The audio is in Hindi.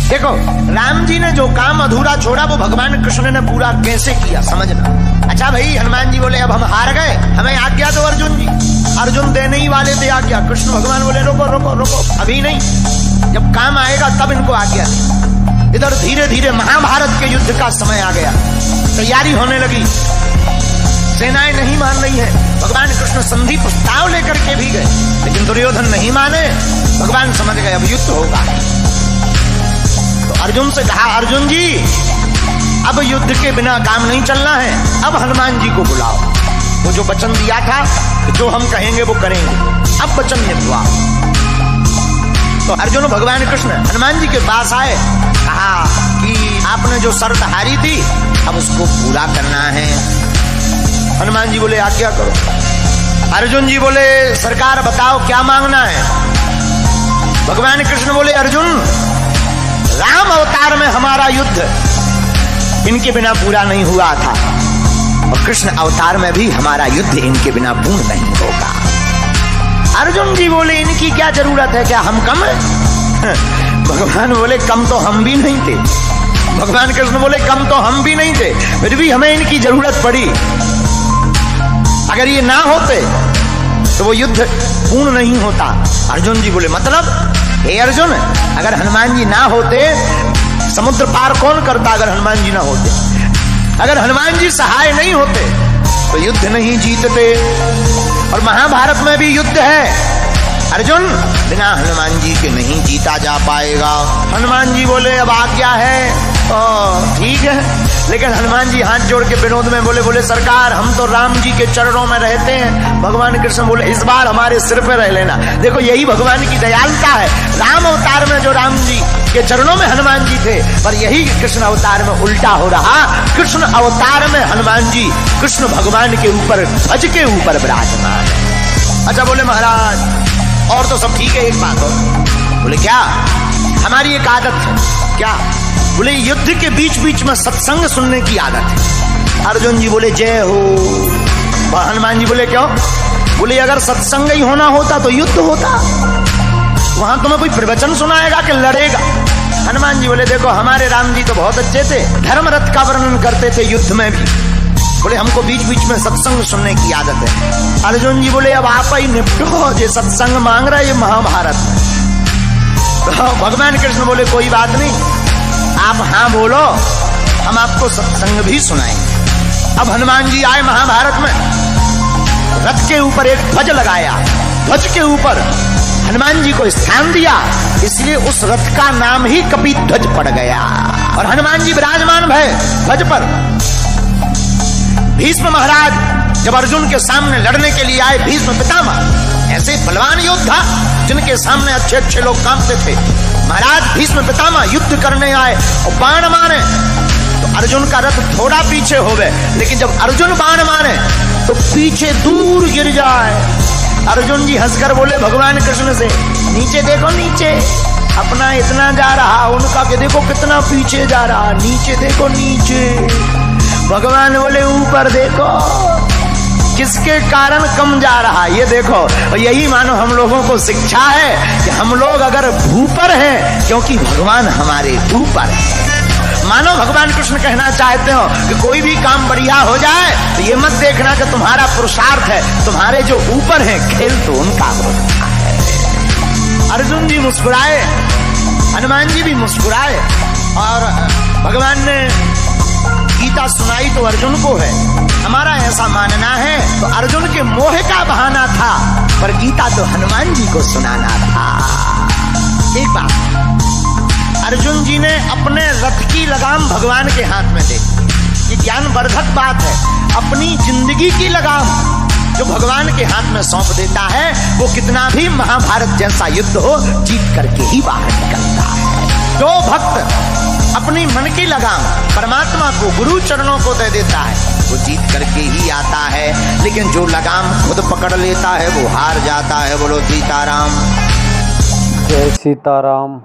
देखो राम जी ने जो काम अधूरा छोड़ा वो भगवान कृष्ण ने पूरा कैसे किया समझना। अच्छा भाई, हनुमान जी बोले अब हम हार गए, हमें आज्ञा दो अर्जुन जी। अर्जुन देने ही वाले थे आज्ञा, कृष्ण भगवान बोले रोको रोको रोको, अभी नहीं, जब काम आएगा तब इनको आज्ञा। इधर धीरे धीरे महाभारत के युद्ध का समय आ गया, तैयारी होने लगी, सेनाएं नहीं मान रही है। भगवान कृष्ण संधि प्रस्ताव लेकर के भी गए, लेकिन दुर्योधन नहीं माने। भगवान समझ गए अब युद्ध होगा, तो अर्जुन से कहा अर्जुन जी अब युद्ध के बिना काम नहीं चलना है, अब हनुमान जी को बुलाओ। वो जो वचन दिया था जो हम कहेंगे वो करेंगे, अब वचन निभवा। तो अर्जुन भगवान कृष्ण हनुमान जी के पास आए, कहा कि आपने जो शर्त हारी थी अब उसको पूरा करना है। हनुमान जी बोले आज्ञा करो। अर्जुन जी बोले सरकार बताओ क्या मांगना है। भगवान कृष्ण बोले अर्जुन राम अवतार में हमारा युद्ध इनके बिना पूरा नहीं हुआ था, और कृष्ण अवतार में भी हमारा युद्ध इनके बिना पूर्ण नहीं होगा। अर्जुन जी बोले इनकी क्या जरूरत है, क्या हम कम है? भगवान बोले कम तो हम भी नहीं थे। भगवान कृष्ण बोले कम तो हम भी नहीं थे, फिर भी हमें इनकी जरूरत पड़ी। अगर ये ना होते तो वो युद्ध पूर्ण नहीं होता। अर्जुन जी बोले मतलब हे अर्जुन, अगर हनुमान जी ना होते समुद्र पार कौन करता? अगर हनुमान जी ना होते, अगर हनुमान जी सहाय नहीं होते तो युद्ध नहीं जीतते। और महाभारत में भी युद्ध है अर्जुन, बिना हनुमान जी के नहीं जीता जा पाएगा। हनुमान जी बोले अब आज्ञा है, ठीक है, लेकिन हनुमान जी हाथ जोड़ के विनोद में बोले सरकार हम तो राम जी के चरणों में रहते हैं। भगवान कृष्ण बोले इस बार हमारे सिर पे रह लेना। देखो यही भगवान की दयालुता है। राम अवतार में जो राम जी के चरणों में हनुमान जी थे, पर यही कृष्ण अवतार में उल्टा हो रहा। कृष्ण अवतार में हनुमान जी कृष्ण भगवान के ऊपर ध्वज के ऊपर विराजमान है। अच्छा बोले महाराज और तो सब ठीक है, एक बात और। बोले क्या? हमारी एक आदत है। क्या? बोले युद्ध के बीच बीच में सत्संग सुनने की आदत है। अर्जुन जी बोले जय हो। हनुमान जी बोले क्यों? बोले अगर सत्संग ही होना होता तो युद्ध होता, वहां तुम्हें कोई प्रवचन सुनाएगा कि लड़ेगा? हनुमान जी बोले देखो हमारे राम जी तो बहुत अच्छे थे, धर्म रथ का वर्णन करते थे युद्ध में भी। बोले हमको बीच बीच में सत्संग सुनने की आदत है। अर्जुन जी बोले अब आप ही निपटो, ये सत्संग मांग रहा है ये महाभारत में। तो भगवान कृष्ण बोले कोई बात नहीं, आप हाँ बोलो, हम आपको सत्संग भी सुनाएंगे। अब हनुमान जी आए महाभारत में, रथ के ऊपर एक ध्वज लगाया, ध्वज के ऊपर हनुमान जी को स्थान दिया, इसलिए उस रथ का नाम ही कपिध्वज पड़ गया। और हनुमान जी विराजमान भय ध्वज पर। भीष्म महाराज जब अर्जुन के सामने लड़ने के लिए आए, भीष्म पितामह ऐसे बलवान योद्धा जिनके सामने अच्छे अच्छे लोग कांपते थे, महाराज भीष्म पितामह युद्ध करने आए और बाण मारे तो अर्जुन का रथ थोड़ा पीछे हो गए, लेकिन जब अर्जुन बाण मारे तो पीछे दूर गिर जाए। अर्जुन जी हंसकर बोले भगवान कृष्ण से नीचे देखो, नीचे अपना इतना जा रहा, उनका के देखो कितना पीछे जा रहा, नीचे देखो नीचे। भगवान बोले ऊपर देखो किसके कारण कम जा रहा, ये देखो। और यही मानो हम लोगों को शिक्षा है कि हम लोग अगर ऊपर हैं क्योंकि भगवान हमारे ऊपर है। मानो भगवान कृष्ण कहना चाहते हो कि कोई भी काम बढ़िया हो जाए तो ये मत देखना कि तुम्हारा पुरुषार्थ है, तुम्हारे जो ऊपर है खेल तो उनका होता है। अर्जुन जी मुस्कुराए, हनुमान जी भी मुस्कुराए, और भगवान ने गीता सुनाई तो अर्जुन को है। हमारा ऐसा मानना है तो अर्जुन के मोह का बहाना था, पर गीता तो हनुमान जी को सुनाना था। एक बात, अर्जुन जी ने अपने रथ की लगाम भगवान के हाथ में दे, ये ज्ञानवर्धक बात है। अपनी जिंदगी की लगाम जो भगवान के हाथ में सौंप देता है, वो कितना भी महाभारत जैसा युद्ध हो जीत करके ही बाहर निकलता है। जो भक्त अपनी मन की लगाम परमात्मा को, गुरु चरणों को दे देता है, वो जीत करके ही आता है। लेकिन जो लगाम खुद पकड़ लेता है वो हार जाता है। बोलो सीताराम। जय सीताराम।